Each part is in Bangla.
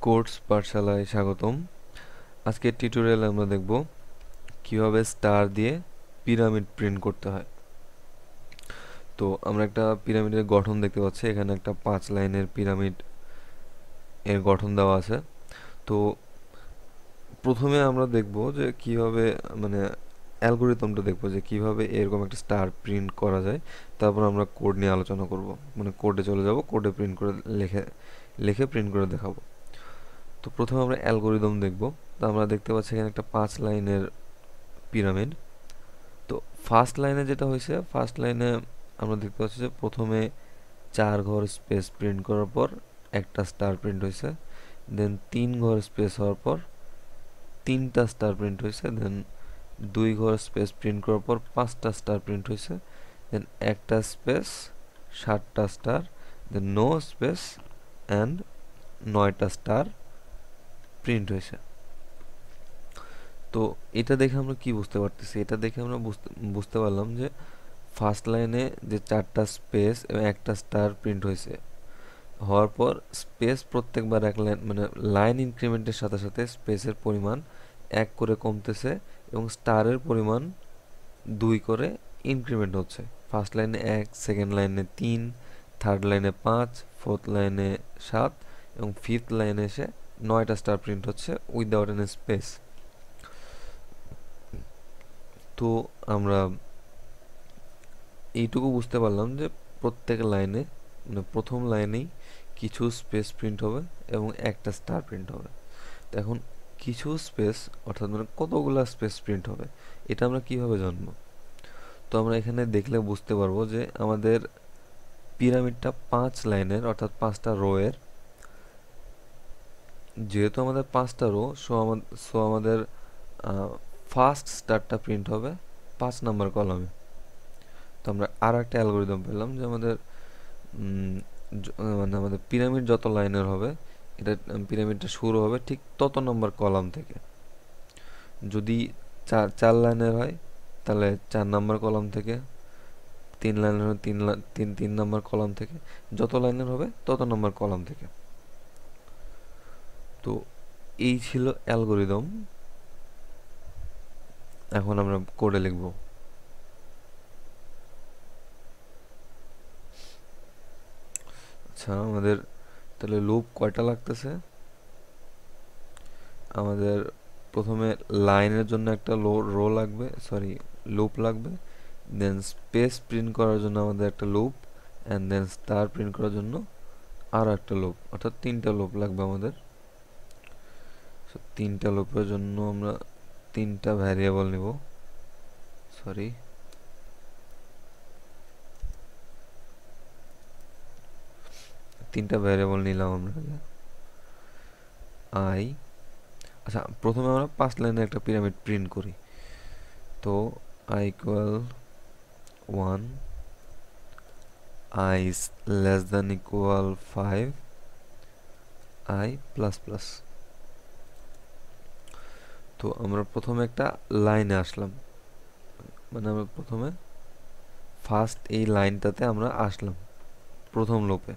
কোর্স পাঠশালায় স্বাগতম। আজকের টিউটোরিয়ালে আমরা দেখব কিভাবে স্টার দিয়ে পিরামিড প্রিন্ট করতে হয়। তো আমরা একটা পিরামিডের গঠন দেখতে পাচ্ছি, এখানে একটা 5 লাইনের পিরামিড এর গঠন দেওয়া আছে। তো প্রথমে আমরা দেখব যে কিভাবে মানে অ্যালগোরিদমটা দেখব যে কিভাবে এরকম একটা স্টার প্রিন্ট করা যায়। তারপর আমরা কোড নিয়ে আলোচনা করব, মানে কোডে চলে যাব, কোডে প্রিন্ট করে লিখে লিখে প্রিন্ট করে দেখাবো। তো প্রথমে আমরা অ্যালগোরিদম দেখব। তো আমরা দেখতে পাচ্ছি এখানে একটা 5 লাইনের পিরামিড। তো ফার্স্ট লাইনে যেটা হয়েছে, ফার্স্ট লাইনে আমরা দেখতে পাচ্ছি যে প্রথমে 4 ঘর স্পেস প্রিন্ট করার পর একটা স্টার প্রিন্ট হয়েছে। দেন 3 ঘর স্পেস হওয়ার পর 3টা স্টার প্রিন্ট হয়েছে। দেন 2 ঘর স্পেস প্রিন্ট করার পর 5টা স্টার প্রিন্ট হয়েছে। দেন একটা স্পেস 7টা star. Then no space and 9টা স্টার প্রিন্ট হয়েছে। তো এটা দেখে আমরা কি বুঝতে পারতেছি? এটা দেখে আমরা বুঝতে পারলাম যে ফার্স্ট লাইনে যে 4টা স্পেস এবং একটা স্টার প্রিন্ট হয়েছে, হওয়ার পর স্পেস প্রত্যেকবার এক লাইন মানে লাইন ইনক্রিমেন্টের সাথে সাথে স্পেসের পরিমাণ 1 করে কমতেছে এবং স্টারের পরিমাণ 2 করে ইনক্রিমেন্ট হচ্ছে। ফার্স্ট লাইনে 1, সেকেন্ড লাইনে 3, থার্ড লাইনে 5, ফোর্থ লাইনে 7 এবং ফিফথ লাইনে এসে 9টা স্টার প্রিন্ট হচ্ছে উইদাউট এনি স্পেস। তো আমরা এইটুকু বুঝতে পারলাম যে প্রত্যেক লাইনে মানে প্রথম লাইনেই কিছু স্পেস প্রিন্ট হবে এবং একটা স্টার প্রিন্ট হবে। তো এখন কিছু স্পেস অর্থাৎ মানে কতগুলা স্পেস প্রিন্ট হবে এটা আমরা কিভাবে জানবো? তো আমরা এখানে দেখলে বুঝতে পারবো যে আমাদের পিরামিডটা 5 লাইনের অর্থাৎ 5টা রো এর। যেহেতু আমাদের 5টা রো, সো আমাদের ফার্স্ট স্টারটা প্রিন্ট হবে 5 নাম্বার কলামে। তো আমরা আর একটা অ্যালগোরিদম পেলাম যে আমাদের মানে আমাদের পিরামিড যত লাইনের হবে, এটা পিরামিডটা শুরু হবে ঠিক তত নম্বর কলাম থেকে। যদি চার লাইনের হয় তাহলে 4 নাম্বার কলাম থেকে, 3 লাইনের হয় তিন নাম্বার কলাম থেকে, যত লাইনের হবে তত নাম্বার কলাম থেকে। তো এই ছিল অ্যালগোরিদম। এখন আমরা কোডে লিখব। আচ্ছা, আমাদের তাহলে লুপ কয়টা লাগতেছে? আমাদের প্রথমে লাইনের জন্য একটা রো লাগবে, সরি লুপ লাগবে। দেন স্পেস প্রিন্ট করার জন্য আমাদের একটা loop, and then star print করার জন্য আর একটা লুপ, অর্থাৎ 3টা লুপ লাগবে আমাদের। সো 3টা লুপের জন্য আমরা 3টা ভ্যারিয়েবল নিব। সরি, 3টা ভ্যারিয়েবল নিলাম আমরা। আই, আচ্ছা প্রথমে আমরা 5 লাইনের একটা পিরামিড প্রিন্ট করি। তো I equal 1, I is less than equal 5, I plus plus। তো আমরা প্রথমে একটা লাইনে আসলাম, মানে আমরা প্রথমে ফার্স্ট এই লাইনটাতে আমরা আসলাম প্রথম লুপে।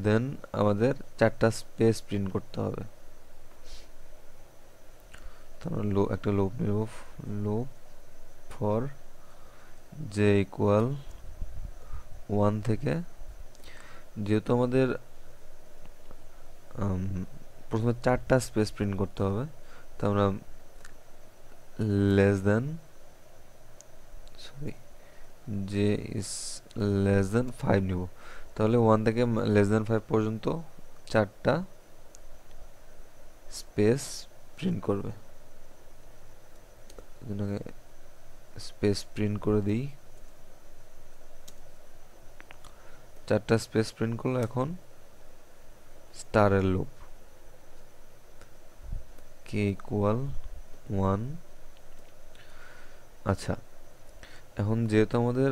দেন আমাদের 4টা স্পেস প্রিন্ট করতে হবে। তো আমরা একটা লুপ নেব, লুপ ফর জে ইকুয়াল 1 থেকে। যেহেতু আমাদের প্রথমে 4টা স্পেস প্রিন্ট করতে হবে, তো আমরা less than, sorry, J is less দেন 5 নিব। তাহলে 1 থেকে লেস দেন 5 পর্যন্ত 4টা স্পেস প্রিন্ট করবে। স্পেস প্রিন্ট করে দিই। 4টা স্পেস প্রিন্ট করলো। এখন স্টারের লুপ কে ইকুয়াল 1। আচ্ছা, এখন যেহেতু আমাদের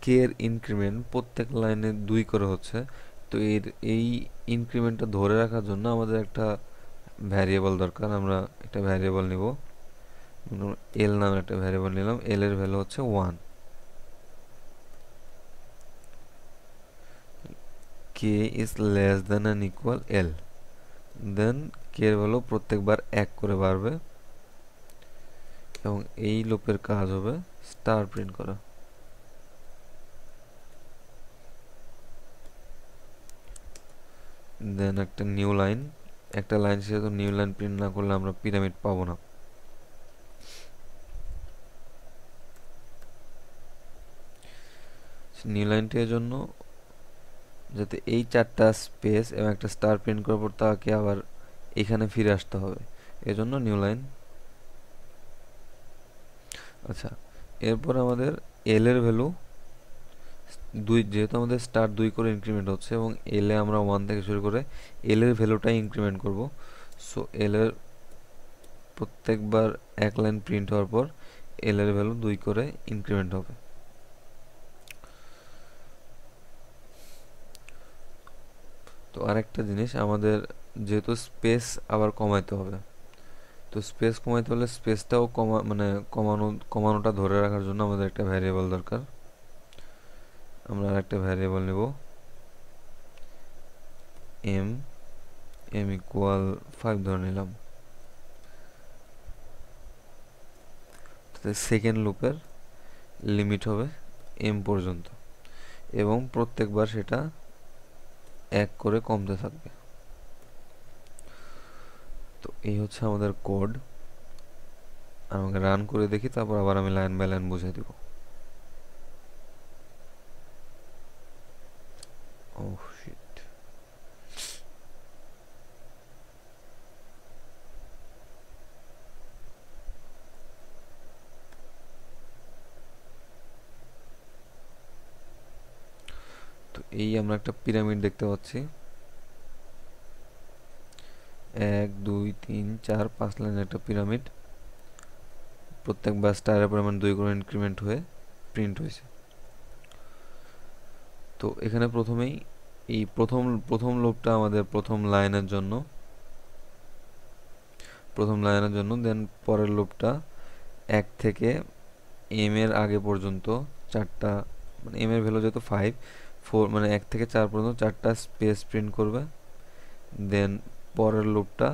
কে এর ইনক্রিমেন্ট প্রত্যেক লাইনে 2 করে হচ্ছে, তো এই ইনক্রিমেন্টটা ধরে রাখার জন্য আমাদের একটা ভ্যারিয়েবল দরকার। আমরা একটা ভ্যারিয়েবল নিব, এল নামে একটা ভ্যারিয়েবল নিলাম। এল এর ভ্যালু হচ্ছে 1। K is less than and equal L. Then K এর ভ্যালু প্রত্যেকবার 1 করে বাড়বে এবং এই লুপের কাজ হবে স্টার প্রিন্ট করা। দেন একটা নিউ লাইন, একটা লাইন শেষে তো নিউ লাইন প্রিন্ট না করলে আমরা পিরামিড পাবো না। নিউ লাইনটির জন্য যাতে এই 4টা স্পেস এবং একটা স্টার প্রিন্ট করার পর তাকে আবার এখানে ফিরে আসতে হবে, এজন্য নিউ লাইন। আচ্ছা, এরপর আমাদের এল এর ভ্যালু 2, যেহেতু আমাদের স্টার 2 করে ইনক্রিমেন্ট হচ্ছে এবং এল এ আমরা 1 থেকে শুরু করে এল এর ভ্যালুটাই ইনক্রিমেন্ট করব। সো এল এর প্রত্যেকবার এক লাইন প্রিন্ট হওয়ার পর এল এর ভ্যালু 2 করে ইনক্রিমেন্ট হবে। তো আরেকটা জিনিস, আমাদের যেহেতু স্পেস আবার কমাইতে হবে, তো স্পেস কমাইতে হলে স্পেসটাও কমানোটা ধরে রাখার জন্য আমাদের একটা ভ্যারিয়েবল দরকার। আমরা আরেকটা ভ্যারিয়েবল নেব এম, এম ইকুয়াল 5 ধরে নিলাম। সেকেন্ড লুপের লিমিট হবে এম পর্যন্ত এবং প্রত্যেকবার সেটা 1 করে কমতে থাকবে। তো এই হচ্ছে আমাদের কোড। আমাকে রান করে দেখি, তারপর আবার আমি লাইন বাই লাইন বুঝিয়ে দিব। Oh shit. তো এই আমরা একটা পিরামিড দেখতে পাচ্ছি, 1 2 3 4 5 লাইনের একটা পিরামিড, প্রত্যেকবার স্টারের পরিমাণ 2 করে ইনক্রিমেন্ট হয়ে প্রিন্ট হয়েছে। তো এখানে প্রথমেই এই প্রথম লুপটা আমাদের প্রথম লাইনের জন্য, দেন পরের লুপটা 1 থেকে এম এর আগে পর্যন্ত 4টা, মানে এম এর ভ্যালু যেহেতু 5, 4 মানে 1 থেকে 4 পর্যন্ত 4টা স্পেস প্রিন্ট করবে। দেন পরের লুপটা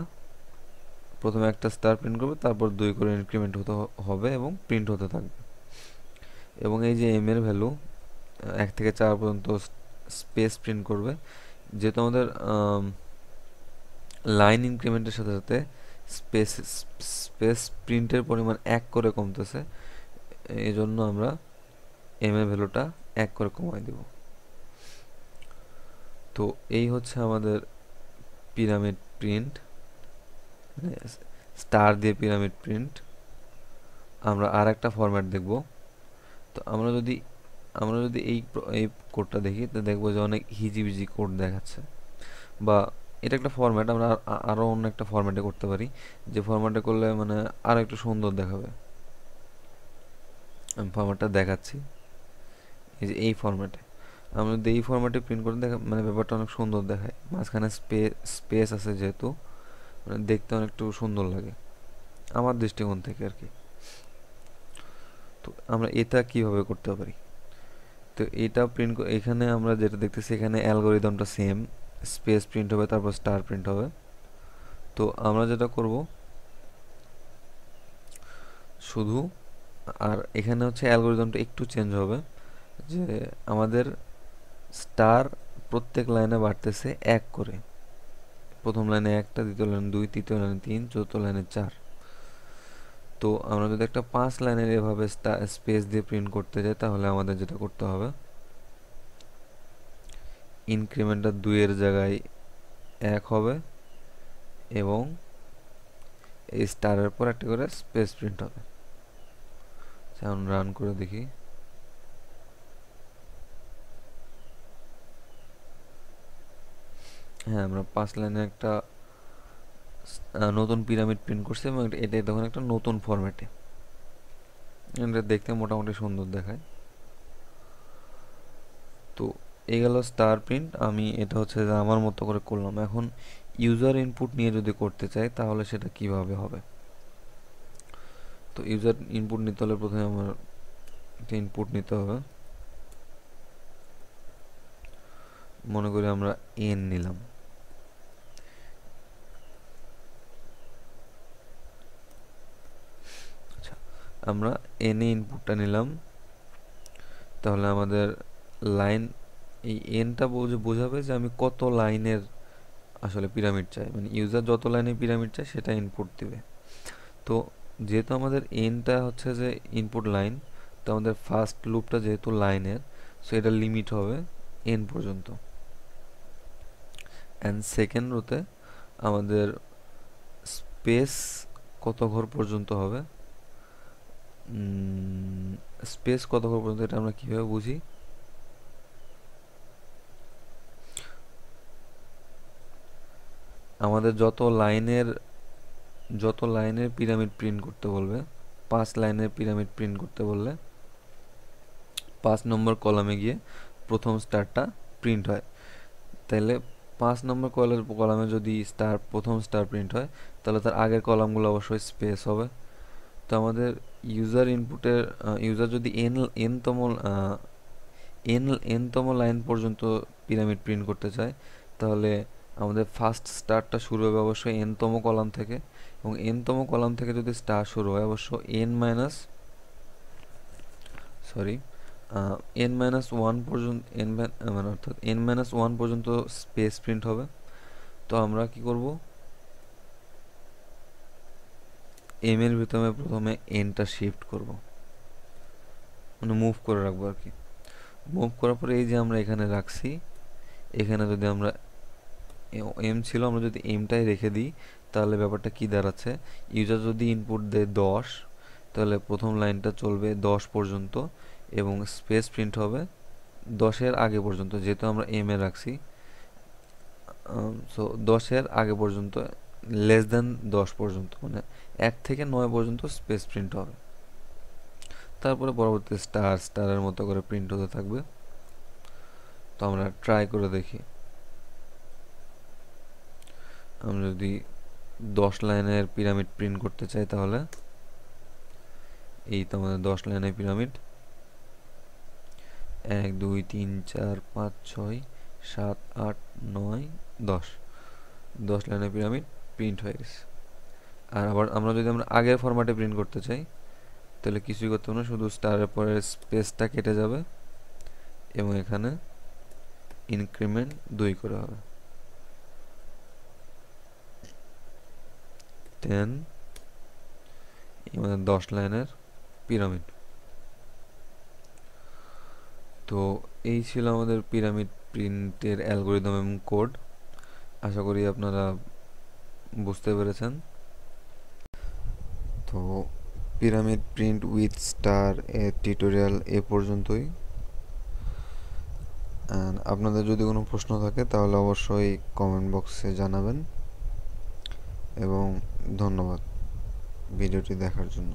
প্রথমে একটা স্টার প্রিন্ট করবে, তারপর 2 করে ইনক্রিমেন্ট হতে হবে এবং প্রিন্ট হতে থাকবে। এবং এই যে এম এর ভ্যালু 1 থেকে 4 পর্যন্ত স্পেস প্রিন্ট করবে, যেহেতু আমাদের লাইন ইনক্রিমেন্টের সাথে সাথে স্পেস প্রিন্টের পরিমাণ 1 করে কমতেছে, এই জন্য আমরা এম এর ভ্যালুটা 1 করে কমাই দিব। তো এই হচ্ছে আমাদের পিরামিড প্রিন্ট, স্টার দিয়ে পিরামিড প্রিন্ট। আমরা আর একটা ফরম্যাট দেখব। তো আমরা যদি এই কোডটা দেখি, তো দেখবো যে অনেক হিজিবিজি কোড দেখাচ্ছে, বা এটা একটা ফরম্যাট। আমরা আরো অন্য একটা ফরম্যাটে করতে পারি, যে ফরম্যাটে করলে মানে আরো একটু সুন্দর দেখাবে। আমি ফরম্যাটটা দেখাচ্ছি, এই যে এই ফরম্যাটে। আমরা যদি এই ফরম্যাটে প্রিন্ট করে মানে ব্যাপারটা অনেক সুন্দর দেখায়, মাঝখানে স্পেস আছে যেহেতু, মানে দেখতে অনেকটু সুন্দর লাগে আমার দৃষ্টিকোণ থেকে আর কি। তো আমরা এটা কিভাবে করতে পারি? তো এটা এখানে আমরা যেটা দেখতেছি, এখানে অ্যালগোরিদমটা সেম, স্পেস প্রিন্ট হবে তারপর স্টার প্রিন্ট হবে। তো আমরা যেটা করব শুধু, আর এখানে হচ্ছে অ্যালগোরিদমটা একটু চেঞ্জ হবে, যে আমাদের স্টার প্রত্যেক লাইনে বাড়তেছে 1 করে। প্রথম লাইনে 1টা, দ্বিতীয় লাইনে 2, তৃতীয় লাইনে 3, চতুর্থ লাইনে 4। তো আমরা যদি একটা 5 লাইনের এভাবে স্পেস দিয়ে প্রিন্ট করতে যাই, তাহলে আমাদের যেটা করতে হবে, ইনক্রিমেন্টটা 2 এর জায়গায় 1 হবে এবং এই স্টারের পর একটা করে স্পেস প্রিন্ট হবে। এখন রান করে দেখি। হ্যাঁ, আমরা 5 লাইনে একটা নতুন পিরামিড প্রিন্ট করছি এবং এটা তখন একটা নতুন ফরম্যাটে, এটা দেখতে মোটামুটি সুন্দর দেখায়। তো এই গেল স্টার প্রিন্ট। আমি এটা হচ্ছে যে আমার মতো করে করলাম। এখন ইউজার ইনপুট নিয়ে যদি করতে চাই, তাহলে সেটা কিভাবে হবে? তো ইউজার ইনপুট নিতে হলে প্রথমে আমার একটা ইনপুট নিতে হবে। মনে করি আমরা এন নিলাম, আমরা এন এ ইনপুটটা নিলাম, তাহলে আমাদের লাইন এই এনটা বোঝাবে যে আমি কত লাইনের আসলে পিরামিড চাই, মানে ইউজার যত লাইনের পিরামিড চাই সেটা ইনপুট দিবে। তো যেহেতু আমাদের এনটা হচ্ছে যে ইনপুট লাইন, তো আমাদের ফার্স্ট লুপটা যেহেতু লাইনের, সো এটার লিমিট হবে এন পর্যন্ত। অ্যান্ড সেকেন্ড রোতে আমাদের স্পেস কত ঘর পর্যন্ত হবে, স্পেস কত ঘর পর্যন্ত এটা আমরা কিভাবে বুঝি, আমাদের যত লাইনের পিরামিড প্রিন্ট করতে বলবে, 5 লাইনের পিরামিড প্রিন্ট করতে বললে 5 নম্বর কলামে গিয়ে প্রথম স্টারটা প্রিন্ট হয়। তাহলে 5 নম্বর কলামে যদি প্রথম স্টার প্রিন্ট হয়, তাহলে তার আগের কলামগুলো অবশ্যই স্পেস হবে। তো আমাদের ইউজার যদি এনতম লাইন পর্যন্ত পিরামিড প্রিন্ট করতে চায়, তাহলে আমাদের ফার্স্ট স্টারটা শুরু হবে অবশ্যই এনতম কলাম থেকে, এবং এনতম কলাম থেকে যদি স্টার শুরু হয় অবশ্য এন মাইনাস ওয়ান পর্যন্ত মানে অর্থাৎ এন মাইনাস ওয়ান পর্যন্ত স্পেস প্রিন্ট হবে। তো আমরা কি করব, এম এর ভিতরে প্রথমে এনটা শিফট করব, মানে মুভ করে রাখবো আর কি। মুভ করার পরে এই যে আমরা এখানে রাখছি, এখানে যদি আমরা এম ছিল, আমরা যদি এমটাই রেখে দিই, তাহলে ব্যাপারটা কি দাঁড়াচ্ছে, ইউজার যদি ইনপুট দেয় 10, তাহলে প্রথম লাইনটা চলবে 10 পর্যন্ত এবং স্পেস প্রিন্ট হবে 10-এর আগে পর্যন্ত, যেহেতু আমরা এম এ রাখছি। সো 10-এর আগে পর্যন্ত, লেস দেন 10 পর্যন্ত, মানে 1 থেকে 9 পর্যন্ত স্পেস প্রিন্ট হবে। তারপরে পরবর্তী স্টারের মতো করে প্রিন্ট হতে থাকবে। তো আমরা ট্রাই করে দেখি, আমরা যদি 10 লাইনের পিরামিড প্রিন্ট করতে চাই, তাহলে এই তো আমাদের 10 লাইনের পিরামিড, 1 2 3 4 5 6 7 8 9 10 লাইনের পিরামিড প্রিন্ট হয়ে গেছে। আর আবার আমরা আগের ফরম্যাটে প্রিন্ট করতে চাই, তাহলে কিছুই করতে হবে না, শুধু স্টারের পরে স্পেসটা কেটে যাবে এবং এখানে ইনক্রিমেন্ট 2 করে হবে, 10 আমাদের 10 লাইনের পিরামিড। তো এই ছিল আমাদের পিরামিড প্রিন্টের অ্যালগোরিদম এবং কোড। আশা করি আপনারা বুঝতে পেরেছেন। তো পিরামিড প্রিন্ট উইথ স্টার এর টিউটোরিয়াল এ পর্যন্তই। আপনাদের যদি কোনো প্রশ্ন থাকে তাহলে অবশ্যই কমেন্ট বক্সে জানাবেন, এবং ধন্যবাদ ভিডিওটি দেখার জন্য।